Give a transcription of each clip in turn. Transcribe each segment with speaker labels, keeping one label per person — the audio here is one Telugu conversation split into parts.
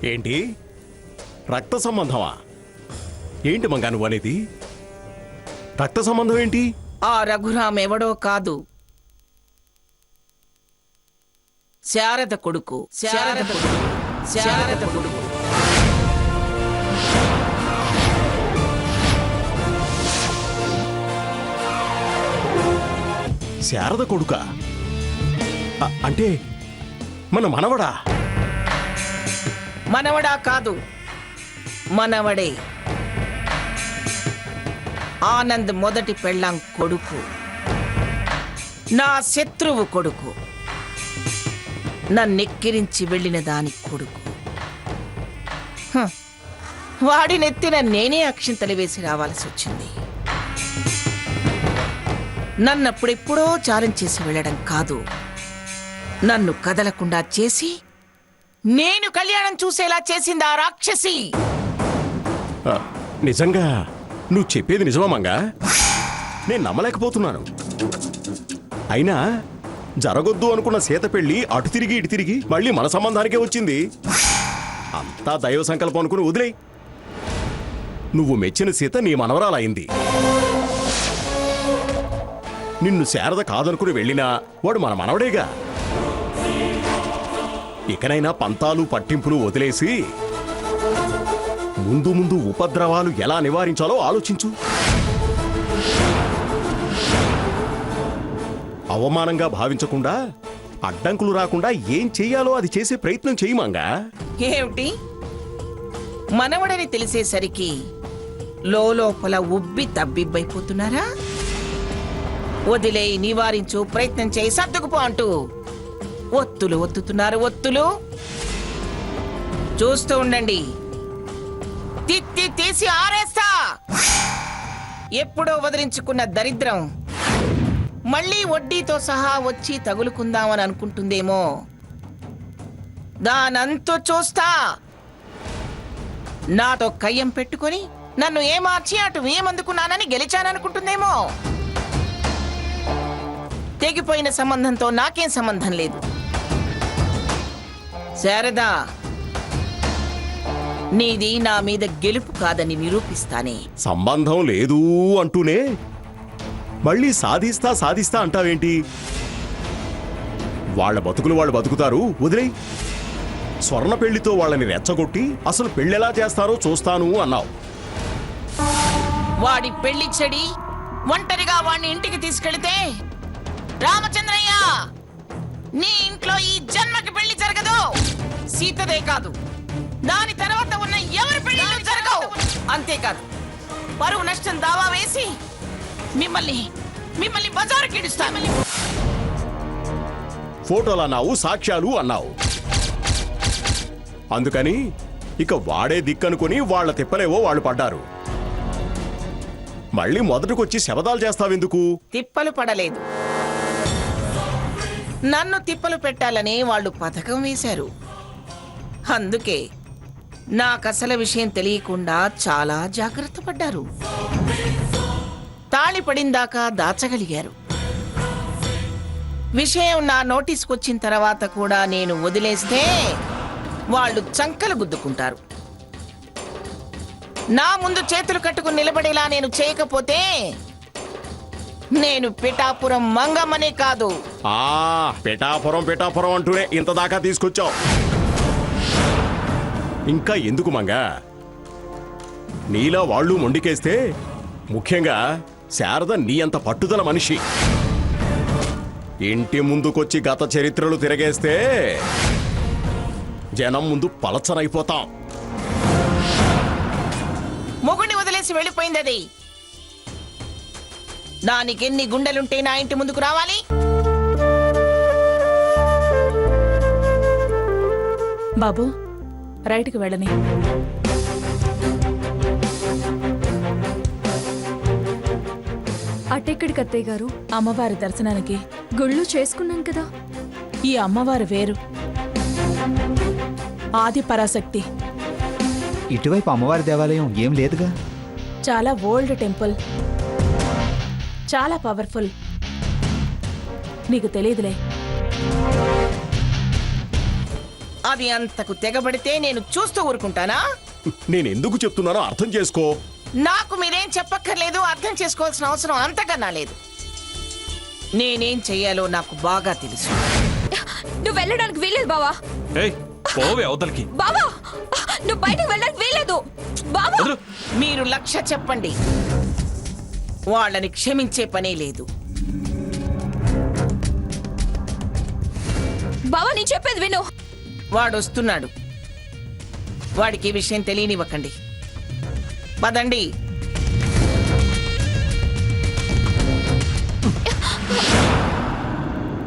Speaker 1: ఏంటి రక్త సంబంధమా? ఏంటి మంగా నువ్వు అనేది? రక్త సంబంధం ఏంటి?
Speaker 2: ఆ రఘురామ్ ఎవడో కాదు, శారద కొడుకు. శారద కొడుకు. శారద కొడుకు.
Speaker 1: శారద కొడుక అంటే మన మనవడా?
Speaker 2: మనవడా కాదు, మనవడే. ఆనంద్ మొదటి పెళ్ళాం కొడుకు, నా శత్రువు కొడుకు, నన్నెక్కిరించి వెళ్ళిన దాని కొడుకు. వాడినెత్తిన నేనే అక్షింతలు వేసి రావాల్సి వచ్చింది. నన్నప్పుడెప్పుడో ఛాలెంజ్ చేసి వెళ్ళడం కాదు, నన్ను కదలకుండా చేసి నేను కళ్యాణం చూసేలా చేసింది ఆ రాక్షసి.
Speaker 1: నిజంగా నువ్వు చెప్పేది నిజమా మంగా? నేను నమ్మలేకపోతున్నాను. అయినా జరగొద్దు అనుకున్న సీత పెళ్లి అటు తిరిగి ఇటు తిరిగి మళ్ళీ మన సంబంధానికే వచ్చింది. అంతా దైవ సంకల్పం అనుకుని వదిలేయ్. నువ్వు మెచ్చిన సీత నీ మనవరాలైంది. నిన్ను శారద కాదనుకుని వెళ్ళినా వాడు మన మనవడేగా. ఇకనైనా పంతాలు పట్టింపులు వదిలేసి ముందు ముందు ఉపద్రవాలు ఎలా నివారించాలో ఆలోచించు. అవమానంగా భావించకుండా, అడ్డంకులు రాకుండా ఏం చెయ్యాలో అది చేసే ప్రయత్నం చేయమంగా.
Speaker 2: ఏమిటి, మనవడని తెలిసేసరికి లోపల ఉబ్బి తబ్బిబ్బైపోతున్నారా? వదిలే, నివారించు, ప్రయత్నం చేయి, సర్దుకుపో అంటూ ఒత్తులు ఒత్తుతున్నారు. ఒత్తులు చూస్తూ ఉండండి, తిత్తి తీసి ఆరేస్తా. ఎప్పుడో వదిలించుకున్న దరిద్రం మళ్ళీ వడ్డీతో సహా వచ్చి తగులుకుందామని అనుకుంటుందేమో. దానంతు చూస్తా. నాతో కయ్యం పెట్టుకొని నన్ను ఏమార్చి అటు ఏమందుకున్నానని గెలిచాననుకుంటుందేమో. తెగిపోయిన సంబంధంతో నాకేం సంబంధం లేదు. శారదా, నీది నా మీద గెలుపు కాదని నిరూపిస్తానే.
Speaker 1: సంబంధం లేదు అంటూనే మళ్ళీ సాధిస్తా సాధిస్తా అంటావేంటి? వాళ్ళ బతుకులు వాళ్ళు బతుకుతారు, వదిలేయ్. స్వర్ణ పెళ్లితో వాళ్ళని రెచ్చగొట్టి అసలు పెళ్ళెలా చేస్తారో చూస్తాను అన్నావు.
Speaker 2: వాడి పెళ్లి చెడి ఒంటరిగా వాడిని ఇంటికి తీసుకెళితే, రామచంద్రయ్య, నీ ఇంట్లో ఈ జన్మకి పెళ్లి జరగదు. సీతదే కాదు, దాని తర్వాత ఉన్న ఎవరి పెళ్లి జరగవు. అంతేకాదు, పరువు నష్టం దావా వేసి మిమ్మల్ని బజారు కిడుస్తా.
Speaker 1: ఫోటోలు అన్నావు, సాక్ష్యాలు అన్నావు. అందుకని ఇక వాడే దిక్కనుకొని వాళ్ళ తిప్పలేవో వాళ్ళు పడ్డారు. మళ్ళీ మొదటికొచ్చి శబదాలు చేస్తావెందుకు?
Speaker 2: తిప్పలు పడలేదు, నన్ను తిప్పలు పెట్టాలని వాళ్ళు పథకం వేశారు. అందుకే నాకసలు విషయం తెలియకుండా చాలా జాగ్రత్త పడ్డారు. తాళి పడిందాకా దాచగలిగారు. విషయం నా నోటీస్కొచ్చిన తర్వాత కూడా నేను వదిలేస్తే వాళ్ళు చంకలు గుద్దుకుంటారు. నా ముందు చేతులు కట్టుకుని నిలబడేలా నేను చేయకపోతే నేను పిఠాపురం మంగమ్మనే కాదు.
Speaker 1: పిఠాపురం అంటూనే ఇంత దాకా తీసుకొచ్చావు. ఇంకా ఎందుకు మంగా? నీలా వాళ్ళు మొండికేస్తే, ముఖ్యంగా శారద నీ అంత పట్టుదల మనిషి. ఇంటి ముందుకొచ్చి గత చరిత్రలు తిరగేస్తే జనం ముందు పలచనైపోతాం.
Speaker 2: మొగుడిని వదిలేసి వెళ్ళిపోయింది అది. దానికెన్ని గుండెలుంటే నా ఇంటి ముందుకు రావాలి?
Speaker 3: బాబు, రైట్కి వెళ్ళని.
Speaker 4: అటెక్కడికి అత్తయ్య గారు?
Speaker 3: అమ్మవారి దర్శనానికి.
Speaker 4: గుళ్ళు చేసుకున్నాం కదా.
Speaker 3: ఈ అమ్మవారు వేరు, ఆది పరాశక్తి.
Speaker 5: ఇటువైపు అమ్మవారి దేవాలయం ఏం లేదుగా.
Speaker 3: చాలా ఓల్డ్ టెంపుల్, చాలా పవర్ఫుల్. నీకు తెలియదులే.
Speaker 2: అది అంతకు తెగబడితే నేను చూస్తూ ఊరుకుంటానా?
Speaker 1: నేను ఎందుకు చెప్తున్నానో అర్థం చేసుకో.
Speaker 2: నాకు మీరేం చెప్పక్కర్లేదు, అర్థం చేసుకోవాల్సిన అవసరం అంతకన్నా లేదు. నేనేం చెయ్యాలో నాకు బాగా తెలుసు.
Speaker 4: నువ్వు వెళ్ళడానికి వీలేదు బావా.
Speaker 6: ఏయ్ పోవే అవతలకి.
Speaker 4: బావా నువ్వు బయటకు వెళ్ళడానికి వీలేదు బావా.
Speaker 6: వదలు.
Speaker 2: మీరు లక్ష చెప్పండి, వాళ్ళని క్షమించే పనే లేదు.
Speaker 4: బావా నేను చెప్పేది విను.
Speaker 2: వాడు వస్తున్నాడు, వాడికి ఈ విషయం తెలియనివ్వకండి. పదండి.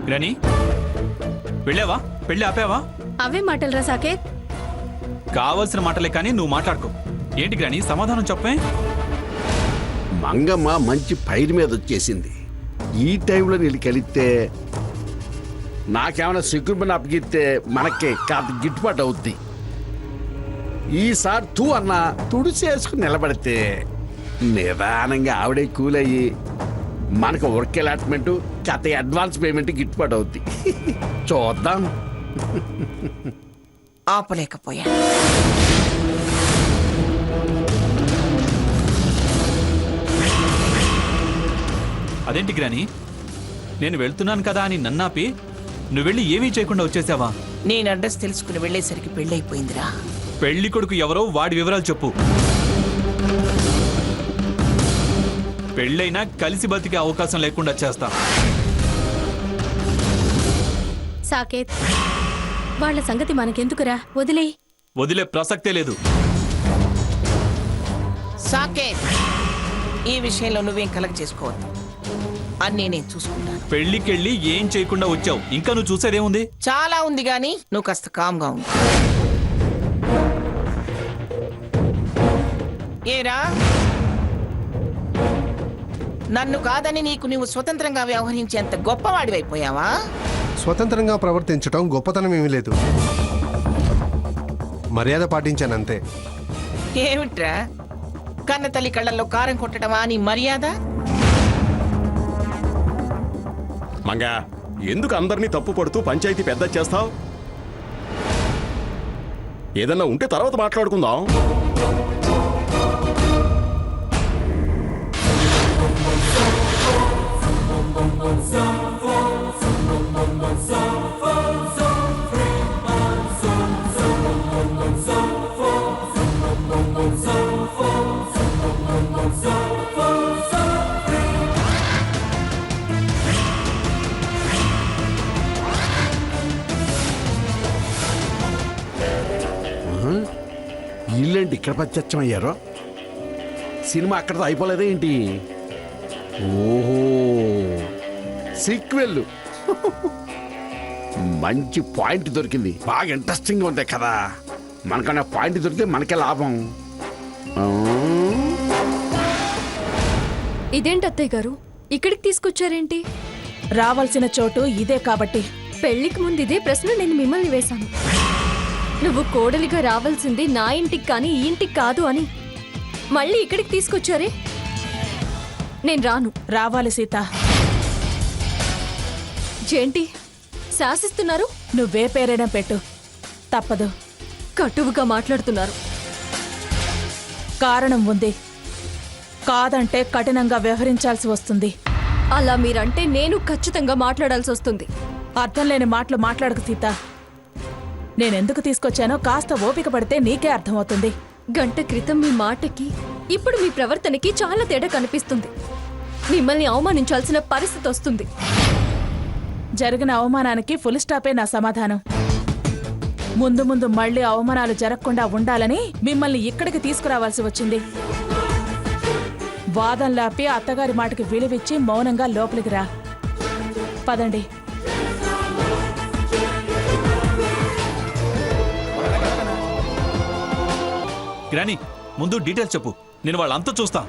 Speaker 6: గ్రాని వెళ్ళావా? పెళ్ళి ఆపావా?
Speaker 4: అవే మాటలు రా సాకేత్.
Speaker 6: కావలసిన మాటలే కానీ నువ్వు మాట్లాడుకో. ఏంటి గ్రాని సమాధానం చెప్పే?
Speaker 7: మంగమ్మ మంచి పైరు మీద వచ్చేసింది. ఈ టైంలో నీళ్ళు కలిస్తే నాకేమైనా సెక్యూరిటీ అప్పగిస్తే మనకి కాదు గిట్టుబాటు అవుద్ది. ఈసారి తూ అన్న తుడిచేసుకుని నిలబడితే నిదానంగా ఆవిడే కూలయ్యి మనకు వర్క్ అలాట్మెంట్ కథ అడ్వాన్స్ పేమెంట్ గిట్టుబాటు అవుద్ది. చూద్దాం.
Speaker 2: ఆపలేకపోయా.
Speaker 6: అదేంటి గ్రాని, నేను వెళ్తున్నాను కదా అని నన్నాపి నువ్వు వెళ్ళి ఏమీ చేయకుండా వచ్చేసావా?
Speaker 2: నేను అడ్రస్ తెలుసుకుని వెళ్ళేసరికి పెళ్ళైపోయిందిరా.
Speaker 6: పెళ్లి కొడుకు ఎవరో వాడి వివరాలు చెప్పు. పెళ్ళైనా కలిసి బతికే అవకాశం లేకుండా చేస్తా.
Speaker 4: సాకేత్ వాళ్ళ సంగతి మనకెందుకురా, వదిలే.
Speaker 6: వదిలే ప్రసక్తే లేదు.
Speaker 2: సాకేత్, ఈ విషయంలో నువ్వేం కలెక్ట్ చేసుకోవద్దు, అన్నీ నేను చూసుకుంటాను.
Speaker 6: పెళ్లికెళ్ళి ఏం చేయకుండా వచ్చావు, ఇంకా నువ్వు చూసేదేముంది?
Speaker 2: చాలా ఉంది గాని నువ్వు కాస్త కామ్గా ఉంది. ఏరా, నన్ను కాదని నీకు నువ్వు స్వతంత్రంగా వ్యవహరించేంత గొప్పవాడివైపోయావా?
Speaker 8: స్వతంత్రంగా ప్రవర్తించడం గొప్పతనం ఏమీ లేదు, మర్యాద పాటించానంతే.
Speaker 2: ఏమిట్రా, కన్న తల్లి కళ్ళల్లో కారం కొట్టడమా నీ మర్యాద?
Speaker 1: మంగా, ఎందుకు అందరినీ తప్పు పడుతూ పంచాయతీ పెద్ద చేస్తావు? ఏదన్నా ఉంటే తర్వాత మాట్లాడుకుందాం.
Speaker 7: వీళ్ళేంటి ఇక్కడ ప్రత్యక్షమయ్యారో? సినిమా అక్కడతో అయిపోలేదే ఏంటి? ఓహో, సీక్వెల్. మంచి పాయింట్ దొరికింది, బాగా ఇంట్రెస్టింగ్ ఉంది కదా. మనకన్నా పాయింట్ దొరికితే మనకే లాభం.
Speaker 4: ఇదేంటి అత్తయ్య గారు ఇక్కడికి తీసుకొచ్చారేంటి?
Speaker 3: రావాల్సిన చోటు ఇదే కాబట్టి.
Speaker 4: పెళ్లికి ముందు ఇదే ప్రశ్న నేను మిమ్మల్ని వేశాను. నువ్వు కోడలిగా రావాల్సింది నా ఇంటికి కానీ ఈ ఇంటికి కాదు అని. మళ్ళీ ఇక్కడికి తీసుకొచ్చారే? నేను రాను.
Speaker 3: రావాలి సీత.
Speaker 4: ఏంటి శాసిస్తున్నారు?
Speaker 3: నువ్వే పేరైనా పెట్టు, తప్పదు.
Speaker 4: కటువుగా మాట్లాడుతున్నారు.
Speaker 3: కారణం ఉంది, కాదంటే కఠినంగా వ్యవహరించాల్సి వస్తుంది.
Speaker 4: అలా మీరంటే నేను ఖచ్చితంగా మాట్లాడాల్సి వస్తుంది.
Speaker 3: అర్థం లేని మాటలు మాట్లాడకు సీత. నేనెందుకు తీసుకొచ్చానో కాస్త ఓపిక పడితే నీకే అర్థమవుతుంది.
Speaker 4: గంట క్రితం మీ మాటకి ఇప్పుడు మీ ప్రవర్తనకి చాలా తేడా కనిపిస్తుంది. మిమ్మల్ని అవమానించాల్సిన పరిస్థితి వస్తుంది.
Speaker 3: జరిగిన అవమానానికి ఫుల్ స్టాపే నా సమాధానం. ముందు ముందు మళ్ళీ అవమానాలు జరగకుండా ఉండాలని మిమ్మల్ని ఇక్కడికి తీసుకురావాల్సి వచ్చింది. వాదంలాపి అత్తగారి మాటకి విలువిచ్చి మౌనంగా లోపలికి రా. పదండి.
Speaker 6: గ్రాని, ముందు డీటెయిల్స్ చెప్పు, నేను వాళ్ళంతా చూస్తా.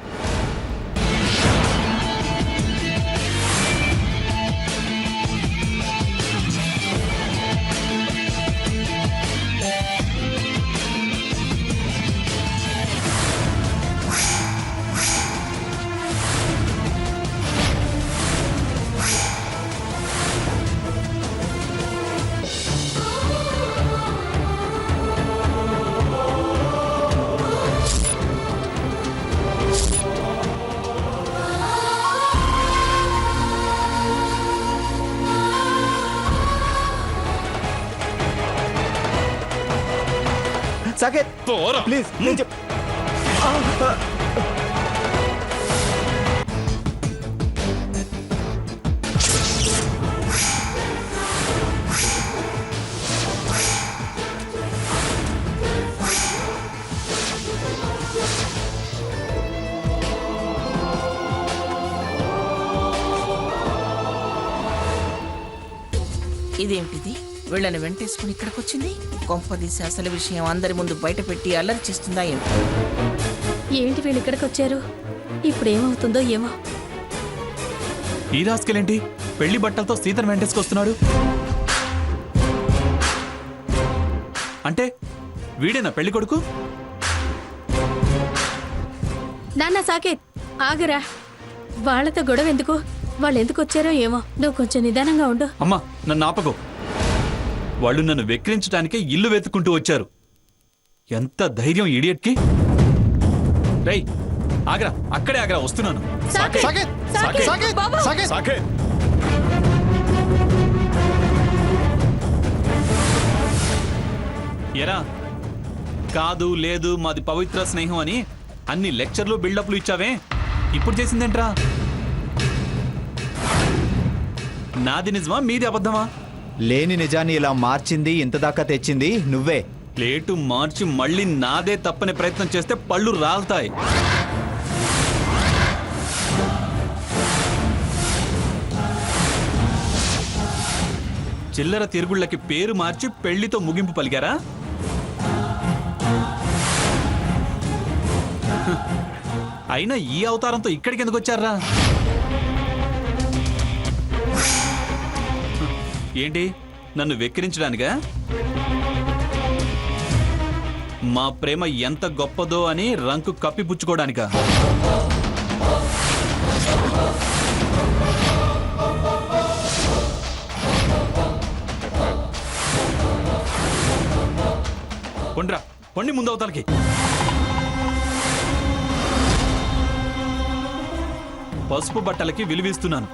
Speaker 5: సాకేత్ ప్లీజ్ నేను చెప్
Speaker 2: ఇదేమిటిది వీళ్ళని వెంటేసుకుని ఇక్కడికి వచ్చింది? కొంపదీసి అసలు విషయం అందరి ముందు బయట పెట్టి అల్లరి చేస్తుందా ఏంటి?
Speaker 4: ఏంటి వీళ్ళు ఇక్కడికి వచ్చారు? ఇప్పుడు ఏమవుతుందో ఏమో.
Speaker 6: ఈ రాసుకెళ్ళేంటి పెళ్లి బట్టలతో సీతను వెంటేసుకొస్తున్నాడు? అంటే వీడేనా పెళ్లి కొడుకు?
Speaker 4: నాన్న సాకేత్ ఆగరా, వాళ్ళతో గొడవ ఎందుకు? వాళ్ళు ఎందుకు వచ్చారో ఏమో. నువ్వు కొంచెం నిదానంగా ఉండు.
Speaker 6: అమ్మా నన్ను ఆపకు. వాళ్ళు నన్ను వెక్కిరించడానికే ఇల్లు వెతుక్కుంటూ వచ్చారు. ఎంత ధైర్యం ఇడియట్కి! రై ఆగరా, అక్కడే ఆగరా, వస్తున్నాను.
Speaker 4: సాకేత్!
Speaker 8: సాకేత్!
Speaker 4: సాకేత్!
Speaker 8: సాకేత్!
Speaker 4: బాబు!
Speaker 8: సాకేత్!
Speaker 1: సాకేత్
Speaker 6: ఎరా కాదు లేదు మాది పవిత్ర స్నేహం అని అన్ని లెక్చర్లు బిల్డప్లు ఇచ్చావే, ఇప్పుడు చేసిందేంట్రా? నాది నిజమా మీది అబద్ధమా?
Speaker 5: లేని నిజాన్ని ఇలా మార్చింది ఇంతదాకా తెచ్చింది నువ్వే.
Speaker 6: ప్లేటు మార్చి మళ్ళీ నాదే తప్పని ప్రయత్నం చేస్తే పళ్ళు రాలుతాయి. చిల్లర తిరుగుళ్ళకి పేరు మార్చి పెళ్లితో ముగింపు పలికారా? అయినా ఈ అవతారంతో ఇక్కడికి ఎందుకు వచ్చారా? ఏంటి నన్ను వెక్కిరించడానికా? మా ప్రేమ ఎంత గొప్పదో అని రంకు కప్పిపుచ్చుకోవడానికా? పొండ్రా పొండి ముందు అవతలకి. పసుపు బట్టలకి విలువిస్తున్నాను.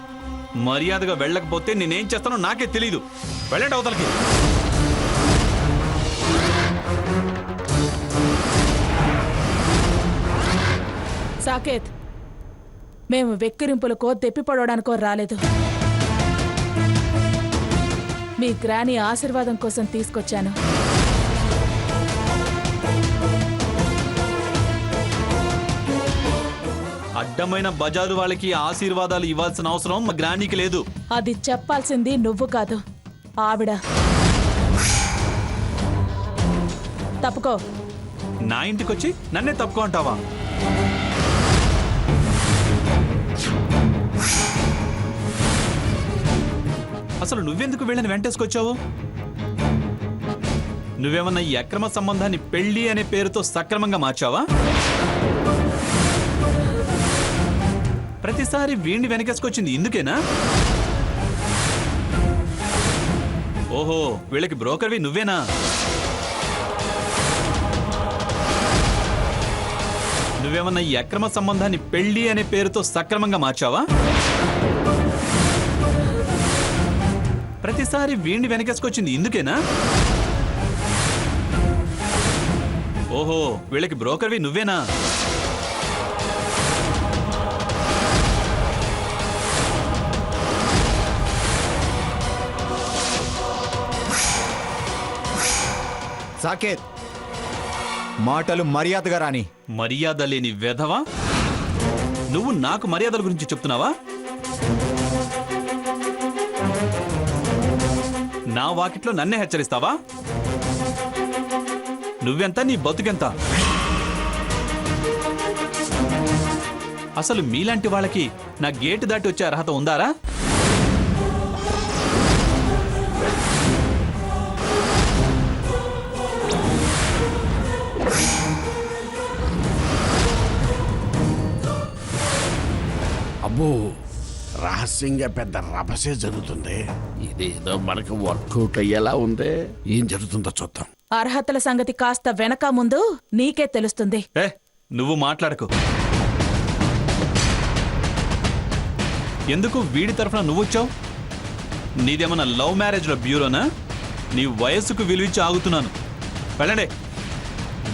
Speaker 6: మర్యాదగా వెళ్ళకపోతే నేనేం చేస్తానో నాకే తెలీదు. వెళ్ళండి అవతలకి.
Speaker 3: సాకేత్, మేము వెక్కిరింపులకో తెప్పిపడడానికో రాలేదు. మీ గ్రాని ఆశీర్వాదం కోసం తీసుకొచ్చాను.
Speaker 6: అడ్డమైన బజారు వాళ్ళకి ఆశీర్వాదాలు ఇవ్వాల్సిన అవసరం మా గ్రానికి లేదు.
Speaker 3: అది చెప్పాల్సింది నువ్వు కాదు, ఆవిడ. తప్పుకో.
Speaker 6: నా ఇంటికొచ్చి నన్నే తప్పుకో అంటావా? అసలు నువ్వెందుకు వీళ్ళని వెంటేసుకొచ్చావు? నువ్వేమన్నా ఈ అక్రమ సంబంధాన్ని పెళ్లి అనే పేరుతో సక్రమంగా మార్చావా? ప్రతిసారి వీణ్ణి వెనకేసుకొచ్చింది ఇందుకేనా? ఓహో, వీళ్ళకి బ్రోకర్వి నువ్వేనా? నువ్వేమన్నా ఈ అక్రమ సంబంధాన్ని పెళ్లి అనే పేరుతో సక్రమంగా మార్చావా? ప్రతిసారి వీణ్ణి వెనకేసుకొచ్చింది ఇందుకేనా? ఓహో, వీళ్ళకి బ్రోకర్వి నువ్వేనా?
Speaker 5: సాకేత్, మాటలు మర్యాదగా రాని.
Speaker 6: మర్యాద లేని వెధవా, నువ్వు నాకు మర్యాదల గురించి చెప్తున్నావా? నా వాకిట్లో నన్నే హెచ్చరిస్తావా? నువ్వెంత, నీ బతుకెంత? అసలు మీలాంటి వాళ్ళకి నా గేటు దాటి వచ్చే అర్హత ఉందారా?
Speaker 7: అబ్బో, రహస్యంగా పెద్ద రభసే జరుగుతుంది. ఇదేదో మనకు వర్కౌట్ అయ్యేలా ఉంది. ఏం జరుగుతుందో చూద్దాం.
Speaker 3: అర్హతల సంగతి కాస్త వెనక ముందు నీకే తెలుస్తుంది.
Speaker 6: ఏ నువ్వు మాట్లాడకు. ఎందుకు వీడి తరఫున నువ్వు వచ్చావు? నీదేమన్నా లవ్ మ్యారేజ్లో బ్యూరోనా? నీ వయస్సుకు విలువించి ఆగుతున్నాను. వెళ్ళండి.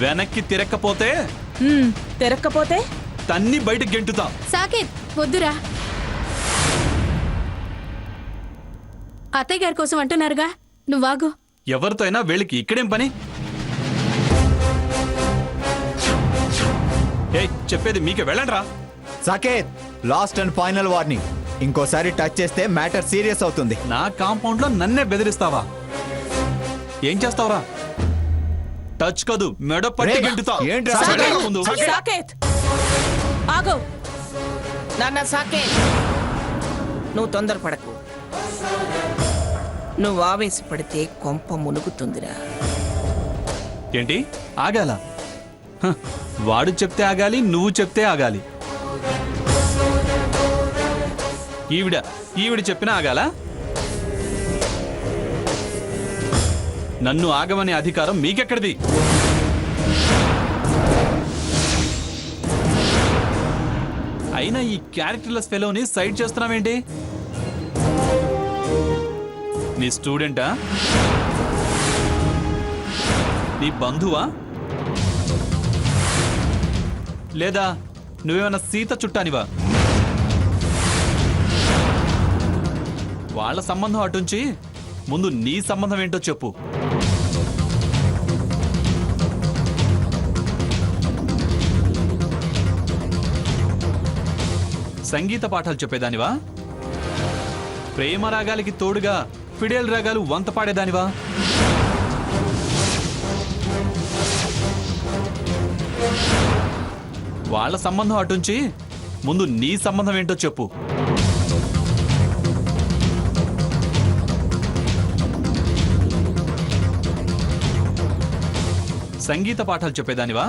Speaker 6: వెనక్కి తిరక్కపోతే
Speaker 3: తిరక్కపోతే
Speaker 6: తన్ని బయటకు గెంటుతా.
Speaker 4: సాకేత్ వద్దురా. అత్తయ్య గారి కోసం అంటున్నారుగా, నువ్వాగు.
Speaker 6: ఎవరితో అయినా వీళ్ళకి ఇక్కడేం పని? ఏయ్, చెప్పేది మీకే, వెళ్ళండ్రా.
Speaker 5: Saketh, last and final warning. ఇంకోసారి టచ్ చేస్తే మ్యాటర్ సీరియస్ అవుతుంది.
Speaker 6: నా కాంపౌండ్ లో నన్నే బెదిరిస్తావా? ఏం చేస్తావురా? టచ్ కాదు, మెడ పట్టి
Speaker 5: రేయ్,
Speaker 6: గెంటుతా.
Speaker 5: ఏంట్రా?
Speaker 6: వెళ్ళరా ముందు.
Speaker 3: సాకేత్ ఆగో.
Speaker 2: నాన్న సాకేత్, నువ్వు తొందరపడకు. నువ్వు ఆవేశపడితే కొంప మునుగుతుందిరా.
Speaker 6: ఏంటి ఆగాల? హ, వాడు చెప్తే ఆగాలి, నువ్వు చెప్తే ఆగాలి. ఈవిడ చెప్పినా ఆగాల? నన్ను ఆగమనే అధికారం మీకెక్కడిది? అయినా ఈ క్యారెక్టర్లెస్ ఫెలోని సైడ్ చేస్తున్నావేంటి? నీ స్టూడెంటా? నీ బంధువా? లేదా నువ్వేమన్నా సీత చుట్టానివా? వాళ్ళ సంబంధం అటుంచి ముందు నీ సంబంధం ఏంటో చెప్పు. సంగీత పాఠాలు చెప్పేదానివా? ప్రేమ రాగాలకి తోడుగా ఫిడేల్ రాగాలు వంత పాడేదానివా? వాళ్ళ సంబంధం అటుంచి ముందు నీ సంబంధం ఏంటో చెప్పు. సంగీత పాఠాలు చెప్పేదానివా?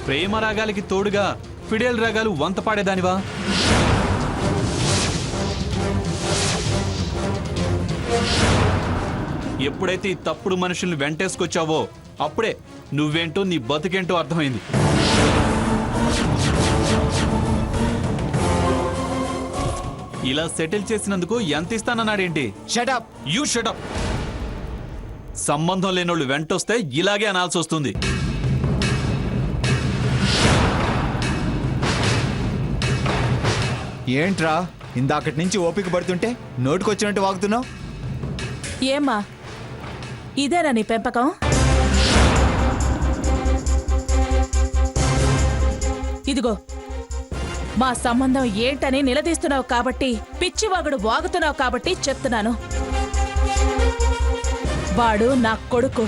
Speaker 6: ప్రేమ రాగాలకి తోడుగా ఫిడేల్ రాగాలు వంత పాడేదానివా? ఎప్పుడైతే ఈ తప్పుడు మనుషుల్ని వెంటేసుకొచ్చావో అప్పుడే నువ్వేంటో నీ బతుకేంటో అర్థమైంది. ఇలా సెటిల్ చేసినందుకు ఎంత ఇస్తానన్నాడేంటి?
Speaker 5: షటప్.
Speaker 6: You shut up. సంబంధం లేనోళ్ళు వెంటొస్తే ఇలాగే అనాల్సి వస్తుంది.
Speaker 5: ఏంట్రా ఇందాకటి నుంచి ఓపిక పడుతుంటే నోటుకొచ్చినట్టు వాగుతున్నావు?
Speaker 3: ఏమ్మా, ఇదేనా నీ పెంపకం? ఇదిగో, మా సంబంధం ఏంటని నిలదీస్తున్నావు కాబట్టి, పిచ్చివాగుడు వాగుతున్నావు కాబట్టి చెప్తున్నాను. వాడు నా కొడుకు.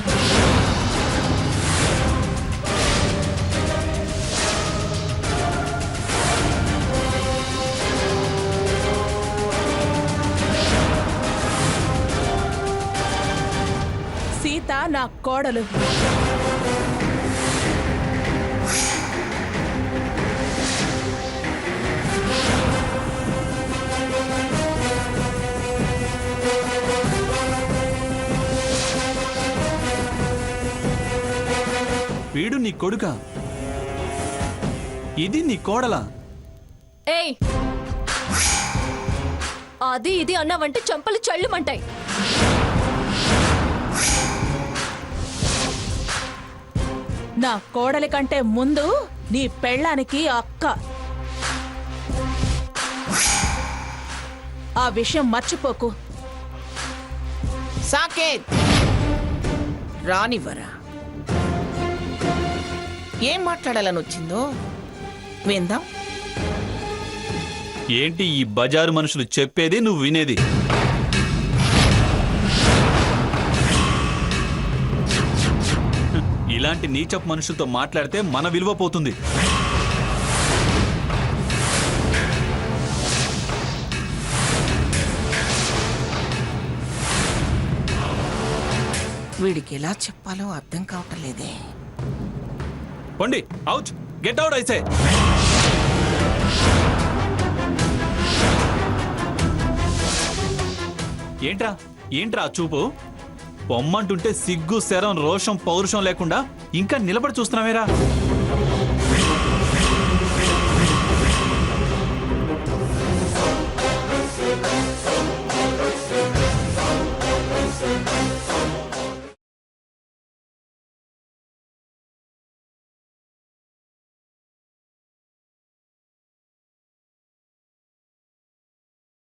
Speaker 3: సీత నా కోడలు.
Speaker 6: వీడు నీ కొడుకా? ఇది నీ కోడలా?
Speaker 4: ఏయ్, అది ఇది అన్నావంటే చంపలు చళ్ళుమంటాయి.
Speaker 3: నా కోడలి కంటే ముందు నీ పెళ్ళానికి అక్క. ఆ విషయం మర్చిపోకు.
Speaker 2: సాకేత్, రానివ్వరా. ఏం మాట్లాడాలని వచ్చిందో విందాం.
Speaker 6: ఏంటి ఈ బజారు మనుషులు చెప్పేది నువ్వు వినేది? ఇలాంటి నీచపు మనుషులతో మాట్లాడితే మన విలువ పోతుంది.
Speaker 2: వీడికి ఎలా చెప్పాలో అర్థం కావటం లేదే.
Speaker 6: పండి అవుట్, గెట్ అవుట్ అయితే. ఏంట్రా చూపు? పొమ్మంటుంటే సిగ్గు, శరం, రోషం, పౌరుషం లేకుండా ఇంకా నిలబడి చూస్తున్నావేరా?